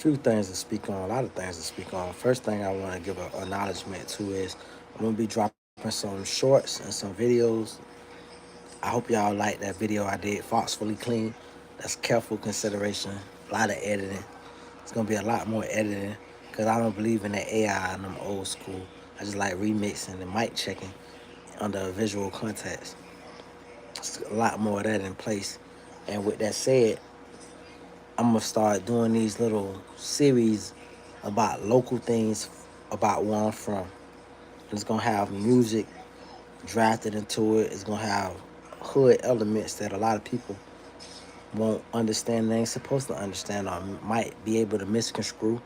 few things to speak on, a lot of things to speak on. First thing I want to give an acknowledgement to is I'm gonna be dropping some shorts and some videos. I hope y'all like that video I did, Foxfully Clean. That's careful consideration, a lot of editing. It's gonna be a lot more editing because I don't believe in the AI and I'm old school. I just like remixing and mic checking under a visual context. It's a lot more of that in place. And with that said, I'm gonna start doing these little series about local things about where I'm from. And it's gonna have music drafted into it. It's gonna have hood elements that a lot of people won't understand. They ain't supposed to understand or might be able to misconstrue.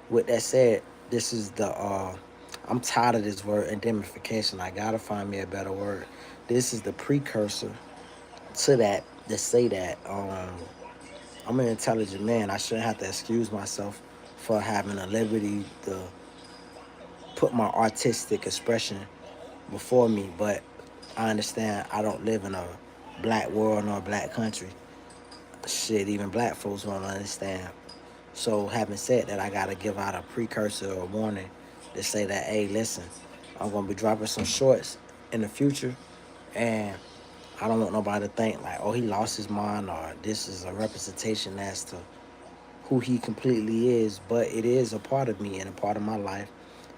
With that said, this is the I'm tired of this word indemnification. I gotta find me a better word. This is the precursor to that to say that I'm an intelligent man. I shouldn't have to excuse myself for having a liberty to put my artistic expression before me, but I understand I don't live in a black world nor a black country. Shit, even black folks won't understand. So, having said that, I gotta give out a precursor or warning to say that, hey, listen, I'm gonna be dropping some shorts in the future, and I don't want nobody to think like, oh, he lost his mind, or this is a representation as to who he completely is. But it is a part of me and a part of my life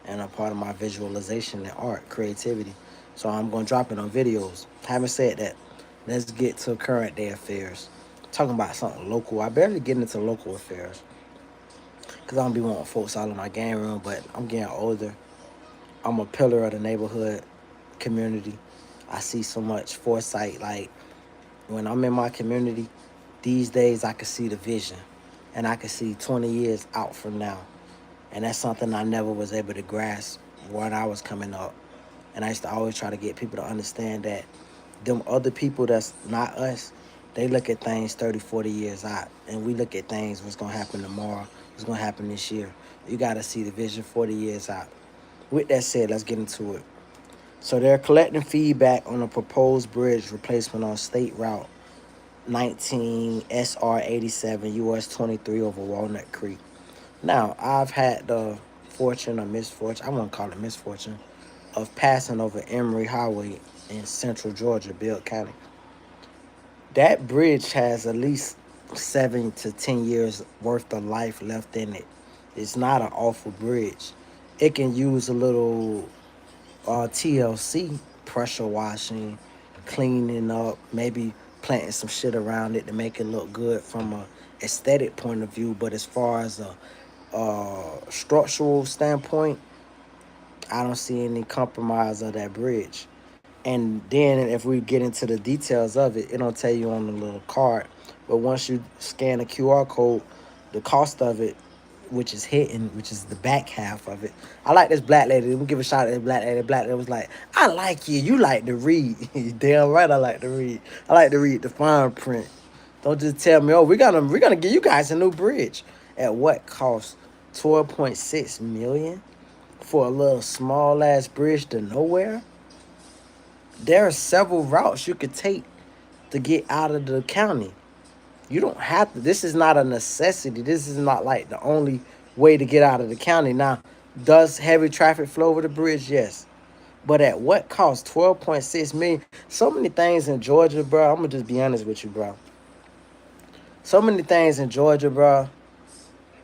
and a part of my visualization and art, creativity. So I'm gonna drop it on videos. Having said that, let's get to current day affairs. Talking about something local. I barely get into local affairs because I don't be wanting folks all in my game room, but I'm getting older. I'm a pillar of the neighborhood community. I see so much foresight. Like when I'm in my community, these days I can see the vision and I can see 20 years out from now. And that's something I never was able to grasp when I was coming up. And I used to always try to get people to understand that them other people that's not us, they look at things 30, 40 years out. And we look at things, what's going to happen tomorrow, what's going to happen this year. You got to see the vision 40 years out. With that said, let's get into it. So they're collecting feedback on a proposed bridge replacement on State Route 19 SR 87 US 23 over Walnut Creek. Now, I've had the fortune or misfortune, I won't call it misfortune, of passing over Emory Highway in central Georgia, Bill County. That bridge has at least 7 to 10 years worth of life left in it. It's not an awful bridge. It can use a little TLC, pressure washing, cleaning up, maybe planting some shit around it to make it look good from a aesthetic point of view. But as far as a structural standpoint, I don't see any compromise of that bridge. And then if we get into the details of it, it don't tell you on the little card. But once you scan the QR code, the cost of it, which is hidden, which is the back half of it. I like this black lady. Let me give a shout out to this black lady. Black lady was like, I like you. You like to read. Damn right I like to read. I like to read the fine print. Don't just tell me, oh, we're gonna give you guys a new bridge. At what cost? 12.6 million for a little small ass bridge to nowhere? There are several routes you could take to get out of the county. You don't have to. This is not a necessity. This is not like the only way to get out of the county. Now, does heavy traffic flow over the bridge? Yes. But at what cost? 12.6 million. So many things in Georgia, bro. I'm gonna just be honest with you, bro. So many things in Georgia, bro.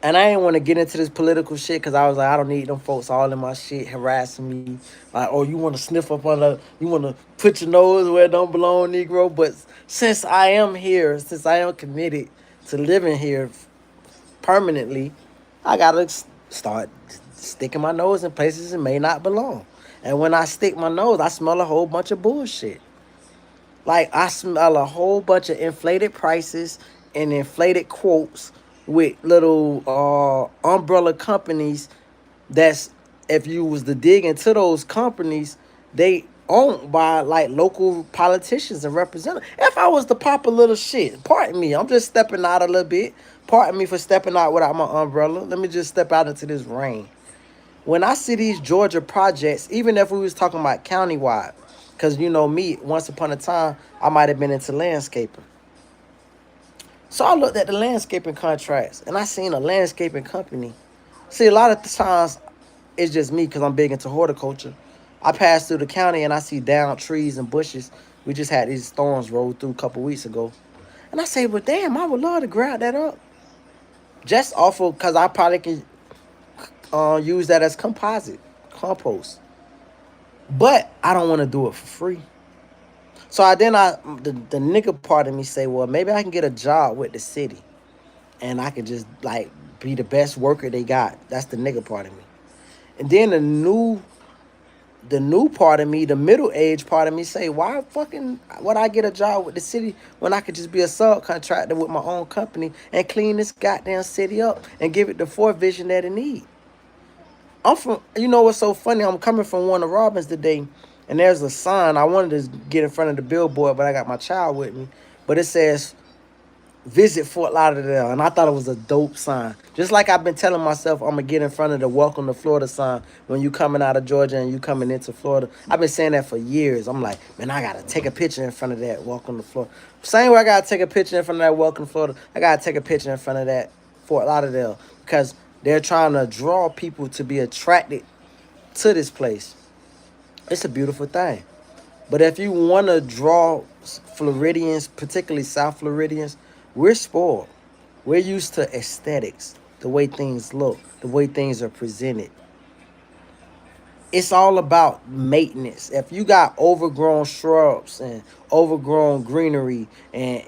And I didn't want to get into this political shit because I was like, I don't need them folks all in my shit harassing me. Like, oh, you want to sniff up on you want to put your nose where it don't belong, Negro. But since I am here, since I am committed to living here permanently, I got to start sticking my nose in places it may not belong. And when I stick my nose, I smell a whole bunch of bullshit. Like I smell a whole bunch of inflated prices and inflated quotes with little umbrella companies that's if you was to dig into those companies, they owned by like local politicians and representatives. If I was to pop a little shit, pardon me, I'm just stepping out a little bit. Pardon me for stepping out without my umbrella. Let me just step out into this rain. When I see these Georgia projects, even if we was talking about countywide, because you know me, once upon a time, I might have been into landscaping. So I looked at the landscaping contracts and I seen a landscaping company. See, a lot of times it's just me because I'm big into horticulture. I pass through the county and I see down trees and bushes. We just had these storms roll through a couple weeks ago. And I say, well, damn, I would love to grab that up. Just off of, because I probably can use that as compost. But I don't want to do it for free. So the nigga part of me say, well, maybe I can get a job with the city and I could just like be the best worker they got. That's the nigga part of me. And then the new part of me, the middle age part of me say, why fucking would I get a job with the city when I could just be a subcontractor with my own company and clean this goddamn city up and give it the four vision that it need? I'm from, you know what's so funny? I'm coming from Warner Robins today, and there's a sign. I wanted to get in front of the billboard, but I got my child with me. But it says, visit Fort Lauderdale, and I thought it was a dope sign. Just like I've been telling myself I'm gonna get in front of the Welcome to Florida sign when you coming out of Georgia and you coming into Florida. I've been saying that for years. I'm like, man, I gotta take a picture in front of that Welcome to Florida. Same way I gotta take a picture in front of that Welcome to Florida, I gotta take a picture in front of that Fort Lauderdale because they're trying to draw people to be attracted to this place. It's a beautiful thing. But if you want to draw Floridians, particularly South Floridians, we're spoiled. We're used to aesthetics, the way things look, the way things are presented. It's all about maintenance. If you got overgrown shrubs and overgrown greenery, and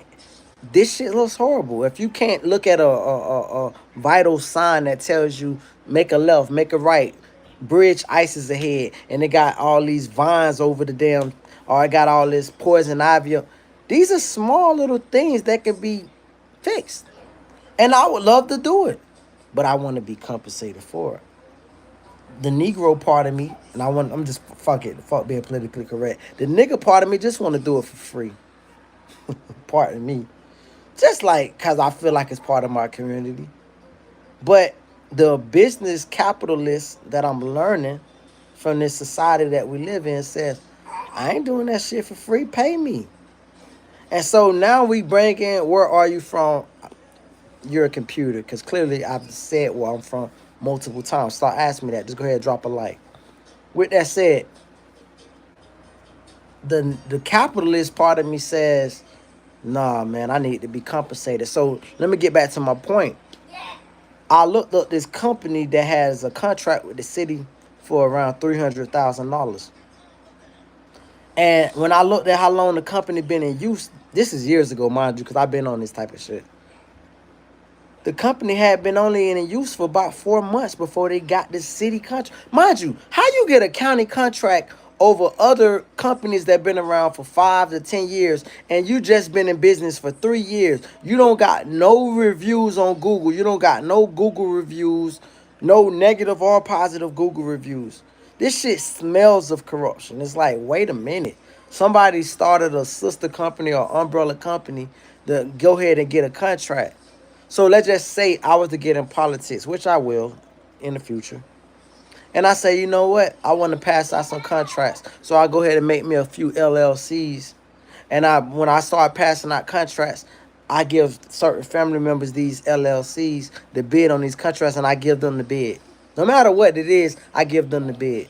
this shit looks horrible. If you can't look at a vital sign that tells you make a left, make a right, bridge ices ahead, and it got all these vines over the damn, or it got all this poison ivy. These are small little things that can be fixed. And I would love to do it, but I want to be compensated for it. The Negro part of me, and I'm just fuck it, fuck being politically correct. The nigga part of me just want to do it for free. Pardon me. Just like, cause I feel like it's part of my community. But the business capitalist that I'm learning from this society that we live in says, I ain't doing that shit for free. Pay me. And so now we bring in, where are you from? You're a computer. Because clearly I've said where I'm from multiple times. Start asking me that. Just go ahead and drop a like. With that said, the capitalist part of me says, nah, man, I need to be compensated. So let me get back to my point. I looked up this company that has a contract with the city for around $300,000. And when I looked at how long the company been in use, this is years ago, mind you, because I've been on this type of shit. The company had been only in use for about 4 months before they got the city contract. Mind you, how you get a county contract over other companies that been around for 5 to 10 years and you just been in business for 3 years? You don't got no reviews on Google. You don't got no Google reviews, no negative or positive Google reviews. This shit smells of corruption. It's like, wait a minute. Somebody started a sister company or umbrella company to go ahead and get a contract. So let's just say I was to get in politics, which I will in the future. And I say, you know what? I want to pass out some contracts. So I go ahead and make me a few LLCs. And when I start passing out contracts, I give certain family members these LLCs to bid on these contracts, and I give them the bid. No matter what it is, I give them the bid.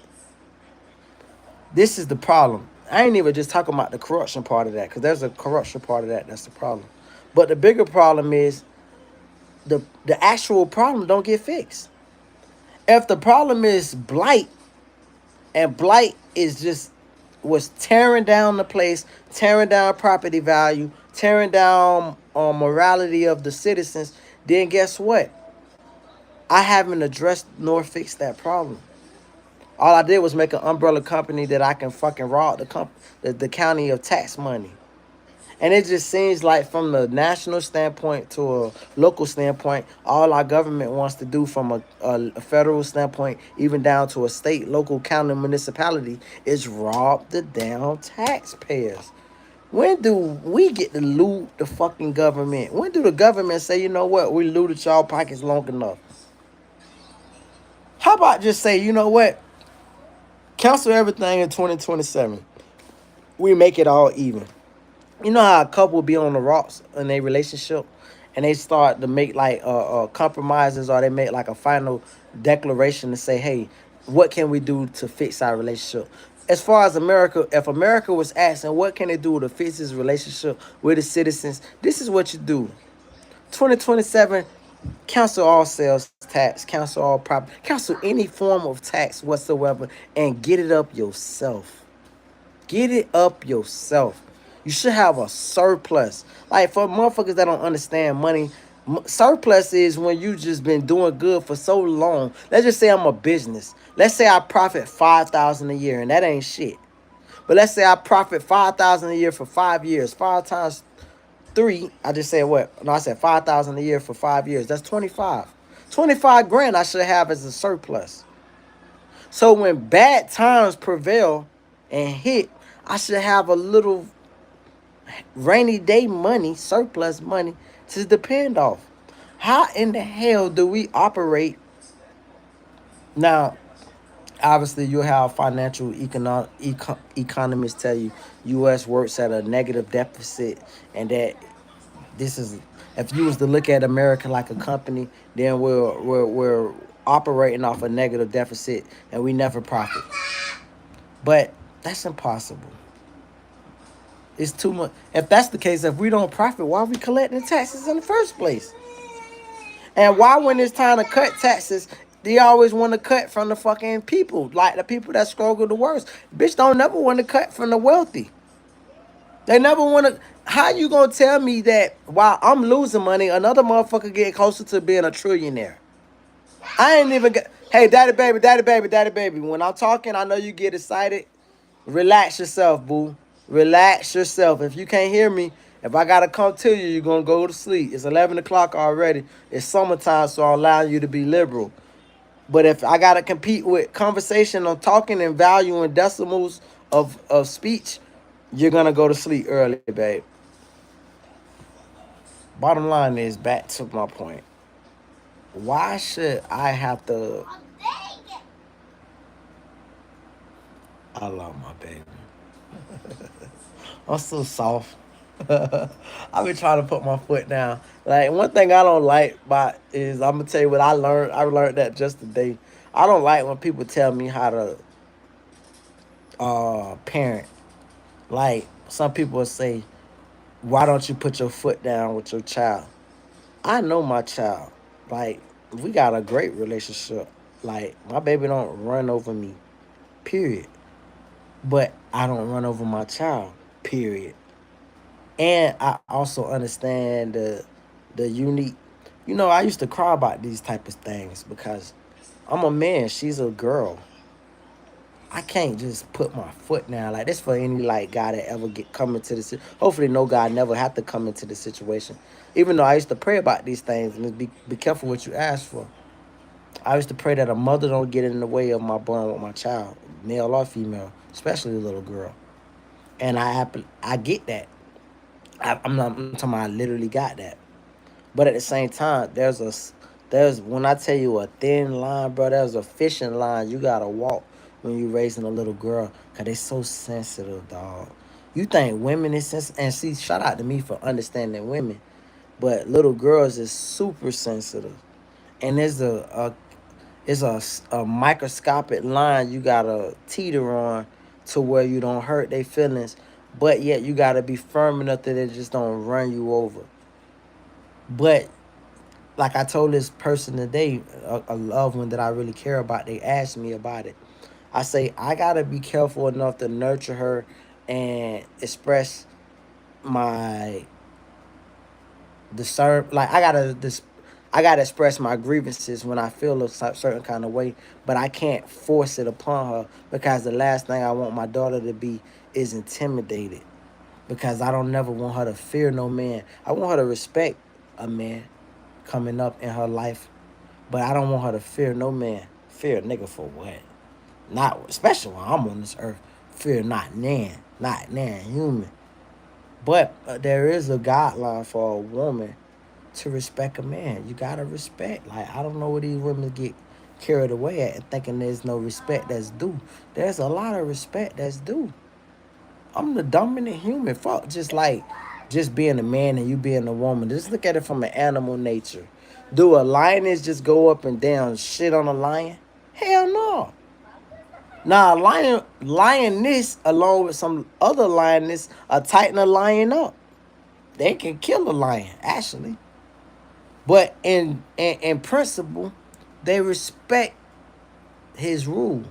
This is the problem. I ain't even just talking about the corruption part of that, because there's a corruption part of that. That's the problem. But the bigger problem is the actual problem don't get fixed. If the problem is blight, and blight is just was tearing down the place, tearing down property value, tearing down morality of the citizens, then guess what? I haven't addressed nor fixed that problem. All I did was make an umbrella company that I can fucking rob the county of tax money. And it just seems like from the national standpoint to a local standpoint, all our government wants to do from a federal standpoint, even down to a state, local, county, municipality, is rob the damn taxpayers. When do we get to loot the fucking government? When do the government say, you know what, we looted y'all pockets long enough? How about just say, you know what, cancel everything in 2027. We make it all even. You know how a couple be on the rocks in a relationship and they start to make like compromises, or they make like a final declaration to say, hey, what can we do to fix our relationship? As far as America, if America was asking what can it do to fix its relationship with its citizens, this is what you do. 2027, cancel all sales tax, cancel all property, cancel any form of tax whatsoever, and get it up yourself. Get it up yourself. You should have a surplus. Like for motherfuckers that don't understand money, surplus is when you just been doing good for so long. Let's just say I'm a business. Let's say I profit 5,000 a year, and that ain't shit. But let's say I profit 5,000 a year for 5 years. 5 times 3, I just said what? No, I said 5,000 a year for 5 years. That's 25. 25 grand I should have as a surplus. So when bad times prevail and hit, I should have a little rainy day money, surplus money to depend off. How in the hell do we operate now? Obviously, you have financial economists tell you U.S. works at a negative deficit, and that this is, if you was to look at America like a company, then we're operating off a negative deficit and we never profit. But that's impossible. It's too much. If that's the case, if we don't profit, why are we collecting taxes in the first place? And why, when it's time to cut taxes, they always want to cut from the fucking people, like the people that struggle the worst. Bitch, don't never want to cut from the wealthy. They never want to. How you gonna tell me that while I'm losing money, another motherfucker get closer to being a trillionaire? I ain't even get. Hey, daddy baby, daddy baby, daddy baby. When I'm talking, I know you get excited. Relax yourself, boo. Relax yourself. If you can't hear me, if I gotta come to you, you're gonna go to sleep. It's 11 o'clock already. It's summertime, so I'm allowing you to be liberal. But if I gotta compete with conversation on talking and value and decimals of speech, you're gonna go to sleep early, babe. Bottom line is, back to my point. Why should I have to? I love my baby. I'm so soft. I've been trying to put my foot down. Like, one thing I don't like about is, I'm gonna tell you what I learned. I learned that just today. I don't like when people tell me how to parent. Like, some people will say, "Why don't you put your foot down with your child?" I know my child. Like, we got a great relationship. Like, my baby don't run over me. Period. But I don't run over my child. Period. And I also understand the unique. I used to cry about these type of things because I'm a man. She's a girl. I can't just put my foot down like this for any like guy that ever get come into this. Hopefully, no guy never have to come into this situation. Even though I used to pray about these things and be careful what you ask for. I used to pray that a mother don't get in the way of my bond with my child, male or female, especially a little girl. And I get that. I'm talking about I literally got that. But at the same time, there's when I tell you a thin line, bro. There's a fishing line you gotta walk when you raising a little girl, cause they so sensitive, dog. You think women is sensitive, and see, shout out to me for understanding women, but little girls is super sensitive, and there's a microscopic line you gotta teeter on to where you don't hurt their feelings, but yet you gotta be firm enough that they just don't run you over. But like I told this person today, a loved one that I really care about, they asked me about it. I say I gotta be careful enough to nurture her and express my discern. Like, I gotta express my grievances when I feel a certain kind of way, but I can't force it upon her, because the last thing I want my daughter to be is intimidated. Because I don't never want her to fear no man. I want her to respect a man coming up in her life, but I don't want her to fear no man. Fear a nigga for what? Not especially when I'm on this earth. Fear not nan human. But there is a guideline for a woman to respect a man. You gotta respect. Like, I don't know where these women get carried away at and thinking there's no respect that's due. There's a lot of respect that's due. I'm the dominant human. Fuck, just like just being a man and you being a woman. Just look at it from an animal nature. Do a lioness just go up and down shit on a lion? Hell no. Now, a lioness, along with some other lioness, are tighten a lion up. They can kill a lion, actually. But in principle, they respect his rule.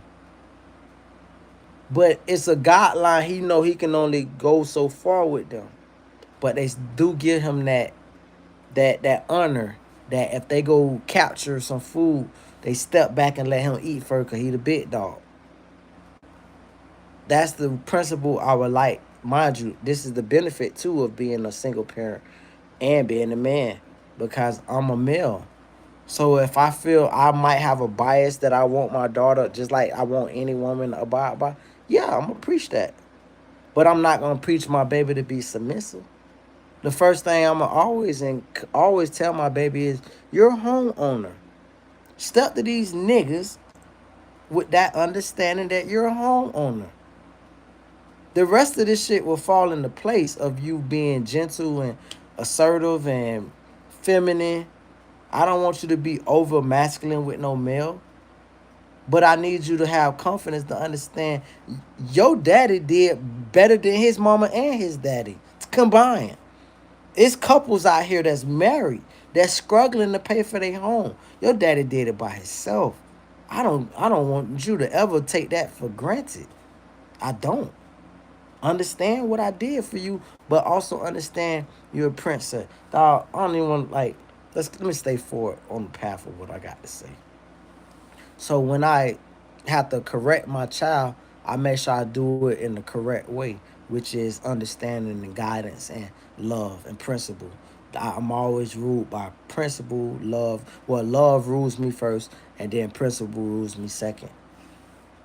But it's a guideline. He know he can only go so far with them. But they do give him that honor that if they go capture some food, they step back and let him eat first because he the big dog. That's the principle I would like. Mind you, this is the benefit too of being a single parent and being a man because I'm a male. So if I feel I might have a bias that I want my daughter, just like I want any woman to abide by, yeah, I'm gonna preach that. But I'm not gonna preach my baby to be submissive. The first thing I'm gonna always tell my baby is, you're a homeowner. Step to these niggas with that understanding that you're a homeowner. The rest of this shit will fall into place of you being gentle and assertive and feminine. I don't want you to be over masculine with no male. But I need you to have confidence to understand your daddy did better than his mama and his daddy combined. It's couples out here that's married, that's struggling to pay for their home. Your daddy did it by himself. I don't want you to ever take that for granted. I don't. Understand what I did for you, but also understand you're a princess. Dog, I don't even want like let me stay forward on the path of what I got to say. So when I have to correct my child, I make sure I do it in the correct way, which is understanding and guidance and love and principle. I'm always ruled by principle, love. Well, love rules me first, and then principle rules me second.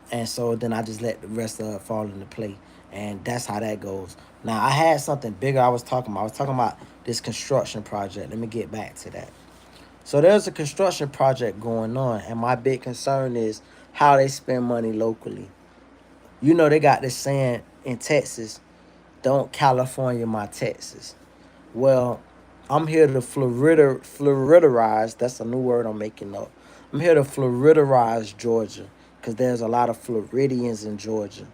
And so then I just let the rest of it fall into play. And that's how that goes. Now, I had something bigger I was talking about. I was talking about this construction project. Let me get back to that. So there's a construction project going on, and my big concern is how they spend money locally. You know, they got this saying in Texas, don't California my Texas. Well, I'm here to Floridarize. That's a new word I'm making up. I'm here to Floridarize Georgia because there's a lot of Floridians in Georgia.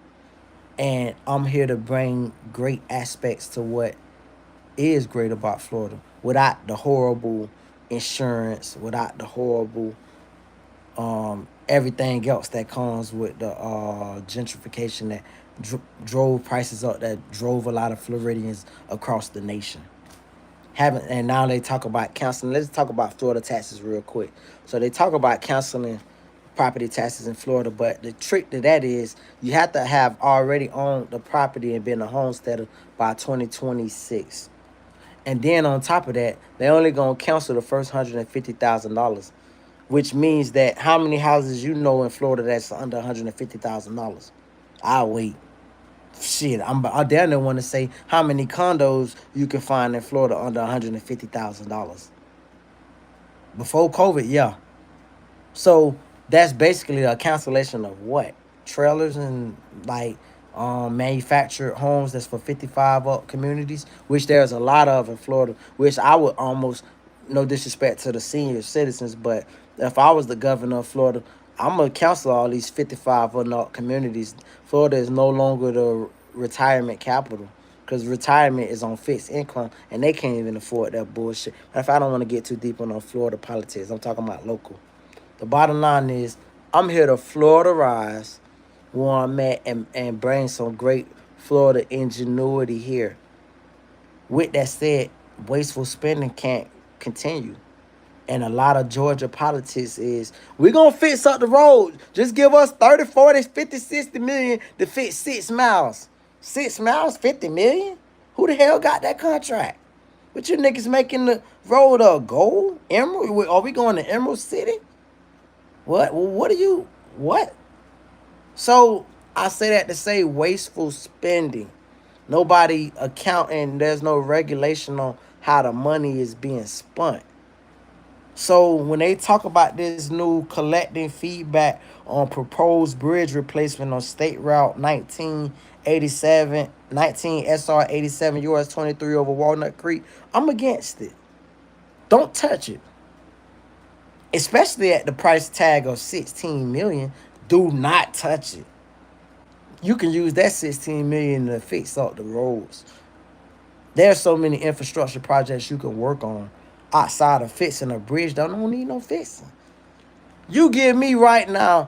And I'm here to bring great aspects to what is great about Florida without the horrible insurance, without the horrible everything else that comes with the gentrification that drove prices up, that drove a lot of Floridians across the nation. Haven't and now they talk about canceling. Let's talk about Florida taxes real quick. So they talk about canceling property taxes in Florida, but the trick to that is you have to have already owned the property and been a homesteader by 2026. And then on top of that, they only gonna cancel the first $150,000, which means that how many houses you know in Florida that's under $150,000? I'll wait. Shit, I dare not want to say how many condos you can find in Florida under $150,000. Before COVID, yeah. So that's basically a cancellation of what? Trailers and like manufactured homes that's for 55 up communities, which there's a lot of in Florida, which I would almost, no disrespect to the senior citizens, but if I was the governor of Florida, I'm gonna cancel all these 55 and up communities. Florida is no longer the retirement capital because retirement is on fixed income and they can't even afford that bullshit. If I don't want to get too deep on Florida politics, I'm talking about local. The bottom line is I'm here to Floridarize where I'm at and bring some great Florida ingenuity here. With that said, wasteful spending can't continue. And a lot of Georgia politics is, we're going to fix up the road. Just give us 30, 40, 50, 60 million to fix 6 miles. 6 miles, 50 million? Who the hell got that contract? What you niggas making the road of gold? Emerald? Are we going to Emerald City? What? What are you? What? So I say that to say wasteful spending. Nobody accounting. There's no regulation on how the money is being spent. So when they talk about this new collecting feedback on proposed bridge replacement on State Route 1987, 19 SR 87 US 23 over Walnut Creek, I'm against it. Don't touch it. Especially at the price tag of 16 million. Do not touch it. You can use that 16 million to fix up the roads. There's so many infrastructure projects you can work on outside of fixing a bridge. Don't need no fixing. You give me right now,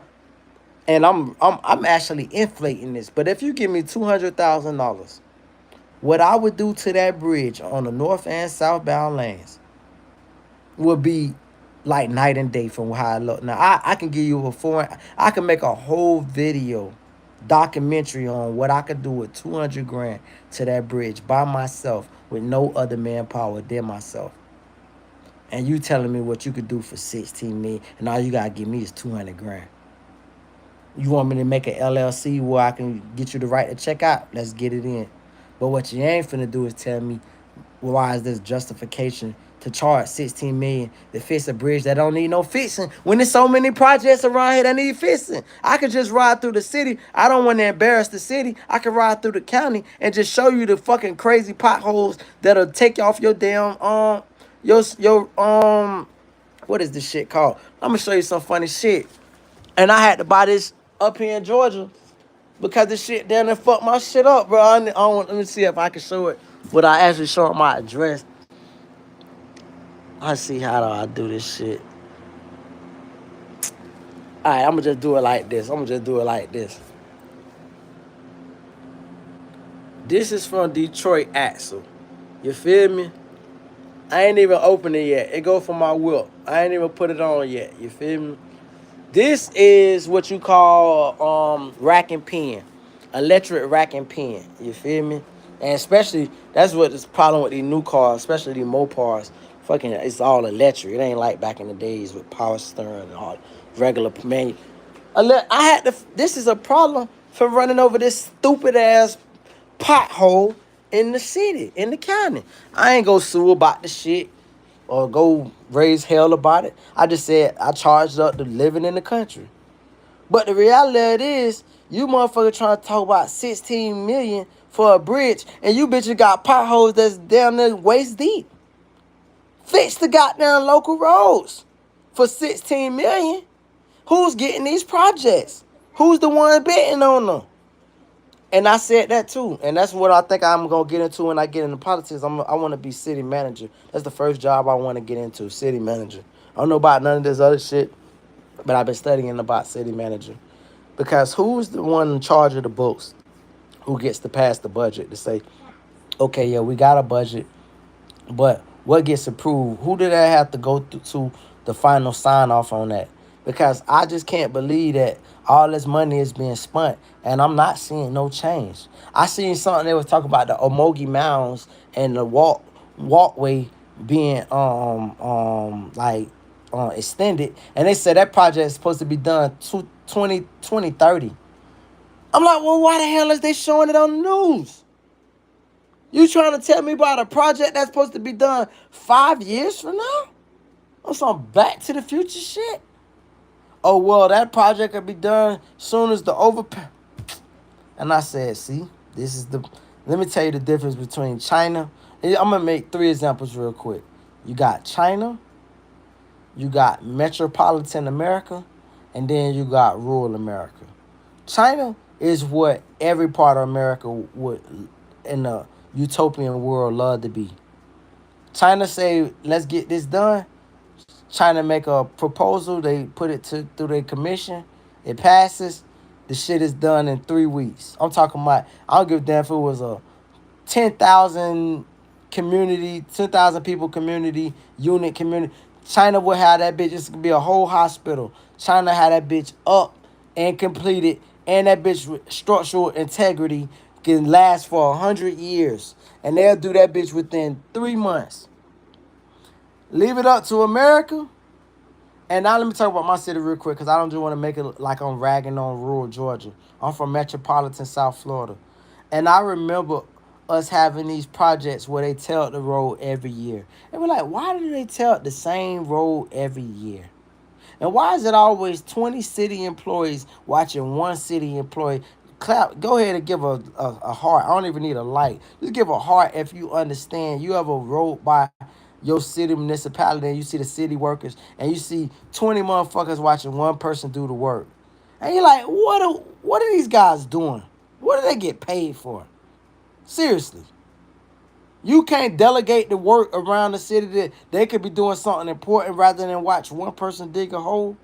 and I'm actually inflating this, but if you give me $200,000, what I would do to that bridge on the north and southbound lanes would be like night and day from how I look. Now I can give you I can make a whole video documentary on what I could do with 200 grand to that bridge by myself with no other manpower than myself. And you telling me what you could do for 16 million and all you gotta give me is 200 grand. You want me to make an LLC where I can get you the right to check out? Let's get it in. But what you ain't finna do is tell me why is this justification to charge 16 million to fix a bridge that don't need no fixing when there's so many projects around here that need fixing. I could just ride through the city. I don't want to embarrass the city. I could ride through the county and just show you the fucking crazy potholes that'll take you off your damn what is this shit called? I'm gonna show you some funny shit. And I had to buy this up here in Georgia because this shit down there fucked my shit up, bro. Let me see if I can show it without actually showing my address. Let's see how do I do this shit. Alright, I'm gonna just do it like this. This is from Detroit Axle. You feel me? I ain't even opened it yet. It go for my whip. I ain't even put it on yet. You feel me? This is what you call rack and pin. Electric rack and pin. You feel me? And especially, that's what is problem with these new cars, especially these Mopars. Fucking, it's all electric. It ain't like back in the days with power steering and all regular man. This is a problem for running over this stupid ass pothole in the city, in the county. I ain't go sue about the shit or go raise hell about it. I just said I charged up to living in the country. But the reality of it is, you motherfucker trying to talk about 16 million for a bridge, and you bitches got potholes that's down there waist deep. Fix the goddamn local roads for 16 million. Who's getting these projects? Who's the one betting on them? And I said that too. And that's what I think I'm going to get into when I get into politics. I want to be city manager. That's the first job I want to get into, city manager. I don't know about none of this other shit, but I've been studying about city manager. Because who's the one in charge of the books who gets to pass the budget to say, okay, yeah, we got a budget, but what gets approved? Who did I have to go to the final sign off on that? Because I just can't believe that all this money is being spent and I'm not seeing no change. I seen something they was talking about the Omogi Mounds and the walkway being extended, and they said that project is supposed to be done 2030. I'm like, well, why the hell is they showing it on the news? You trying to tell me about a project that's supposed to be done 5 years from now? On some Back to the Future shit? Oh, well, that project could be done soon as the overpass. And I said, see, let me tell you the difference between China. I'm going to make 3 examples real quick. You got China, you got metropolitan America, and then you got rural America. China is what every part of America would, in a utopian world, love to be. China say, let's get this done. China make a proposal. They put it through their commission. It passes. The shit is done in 3 weeks. I'm talking about, I don't give a damn if it was a 10,000 people community, unit community. China would have that bitch. It's going to be a whole hospital. China had that bitch up and completed. And that bitch with structural integrity can last for 100 years. And they'll do that bitch within 3 months. Leave it up to America. And now let me talk about my city real quick, because I don't just want to make it like I'm ragging on rural Georgia. I'm from metropolitan South Florida. And I remember us having these projects where they tear up the road every year. And we're like, why do they tear up the same road every year? And why is it always 20 city employees watching one city employee? Clap, go ahead and give a heart. I don't even need a like. Just give a heart if you understand. You ever rode by your city municipality and you see the city workers and you see 20 motherfuckers watching one person do the work. And you're like, what are these guys doing? What do they get paid for? Seriously. You can't delegate the work around the city that they could be doing something important rather than watch one person dig a hole.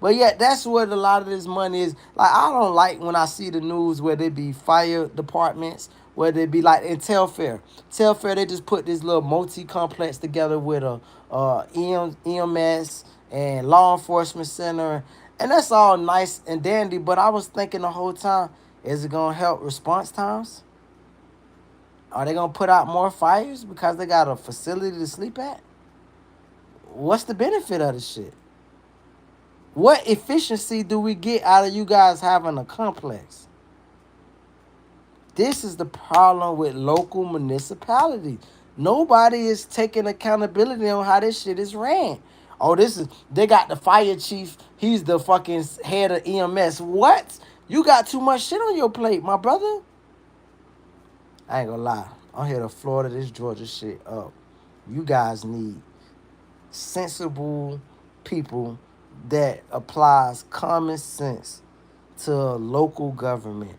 But yeah, that's what a lot of this money is. Like, I don't like when I see the news where they be fire departments, where they be like in Telfair. Telfair, they just put this little multi-complex together with a EMS and law enforcement center. And that's all nice and dandy. But I was thinking the whole time, is it going to help response times? Are they going to put out more fires because they got a facility to sleep at? What's the benefit of this shit? What efficiency do we get out of you guys having a complex? This is the problem with local municipalities. Nobody is taking accountability on how this shit is ran. Oh, they got the fire chief. He's the fucking head of EMS. What? You got too much shit on your plate, my brother. I ain't gonna lie. I'm here to Florida this Georgia shit up. You guys need sensible people that applies common sense to local government.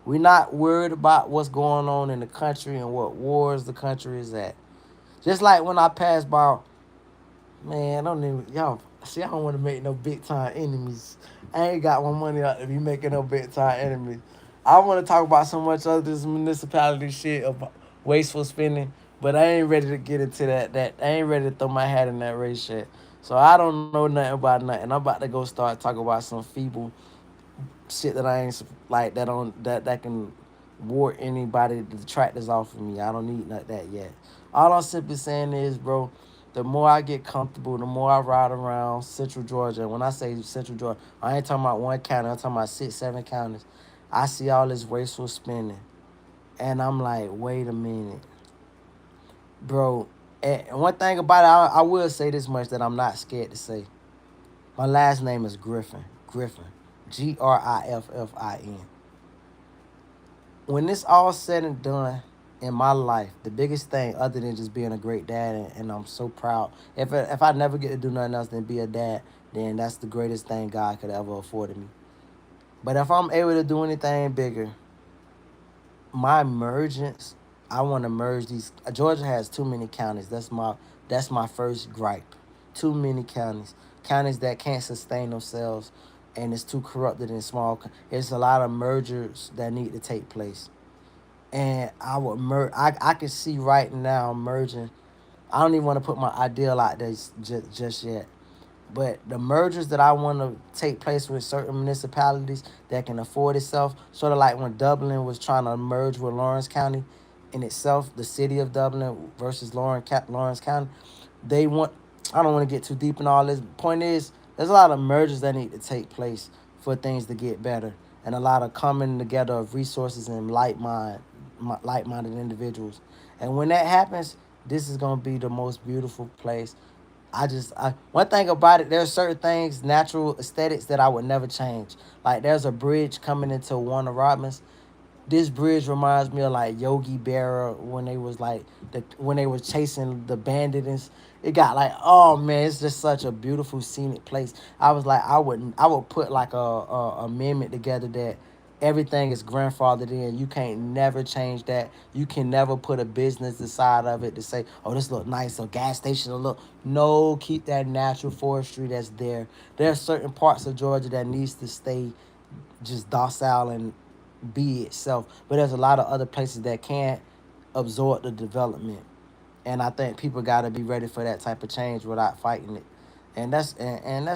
We're not worried about what's going on in the country and what wars the country is at. Just like when I pass by, man, I don't even, y'all, see, I don't want to make no big time enemies. I ain't got my money out to be making no big time enemies. I want to talk about so much other this municipality shit of wasteful spending, but I ain't ready to get into that. I ain't ready to throw my hat in that race shit. So I don't know nothing about nothing. I'm about to go start talking about some feeble shit that I ain't like that can ward anybody the detractors off of me. I don't need none that yet. All I'm simply saying is, bro, the more I get comfortable, the more I ride around Central Georgia. When I say Central Georgia, I ain't talking about one county. I'm talking about 6, 7 counties. I see all this wasteful spending, and I'm like, wait a minute, bro. And one thing about it, I will say this much that I'm not scared to say. My last name is Griffin. Griffin. Griffin. When this all said and done in my life, the biggest thing other than just being a great dad, and I'm so proud. If I never get to do nothing else than be a dad, then that's the greatest thing God could ever afforded me. But if I'm able to do anything bigger, my emergence, I want to merge these. Georgia has too many counties. That's my first gripe. Too many counties, counties that can't sustain themselves, and it's too corrupted and small. There's a lot of mergers that need to take place, and I can see right now merging. I don't even want to put my ideal out there just yet. But the mergers that I want to take place with certain municipalities that can afford itself, sort of like when Dublin was trying to merge with Lawrence County in itself, the city of Dublin versus Lawrence County, they want, I don't want to get too deep in all this. Point is, there's a lot of mergers that need to take place for things to get better, and a lot of coming together of resources and like-minded individuals. And when that happens, this is going to be the most beautiful place. One thing about it, there's certain things, natural aesthetics that I would never change. Like there's a bridge coming into Warner Robins. This bridge reminds me of like Yogi Berra when they was like when they was chasing the bandit, and it got like, oh man, it's just such a beautiful scenic place. I was like, I would put like a amendment together that everything is grandfathered in. You can't never change that. You can never put a business inside of it to say, oh, this look nice, a gas station will look. No, keep that natural forestry that's there. There are certain parts of Georgia that needs to stay just docile and be itself. But there's a lot of other places that can't absorb the development. And I think people got to be ready for that type of change without fighting it. And that's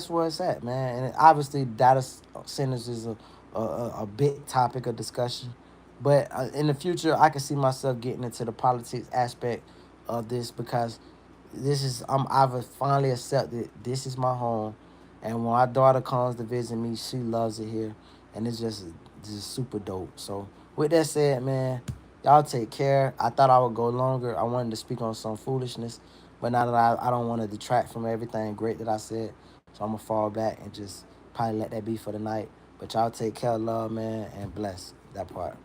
where it's at, man. And obviously, data centers is a big topic of discussion. But in the future, I can see myself getting into the politics aspect of this because I've finally accepted this is my home, and when my daughter comes to visit me, she loves it here, and it's just super dope. So with that said, man, y'all take care. I thought I would go longer. I wanted to speak on some foolishness, but now that I don't want to detract from everything great that I said, so I'm gonna fall back and just probably let that be for the night. But y'all take care, love, man, and bless that part.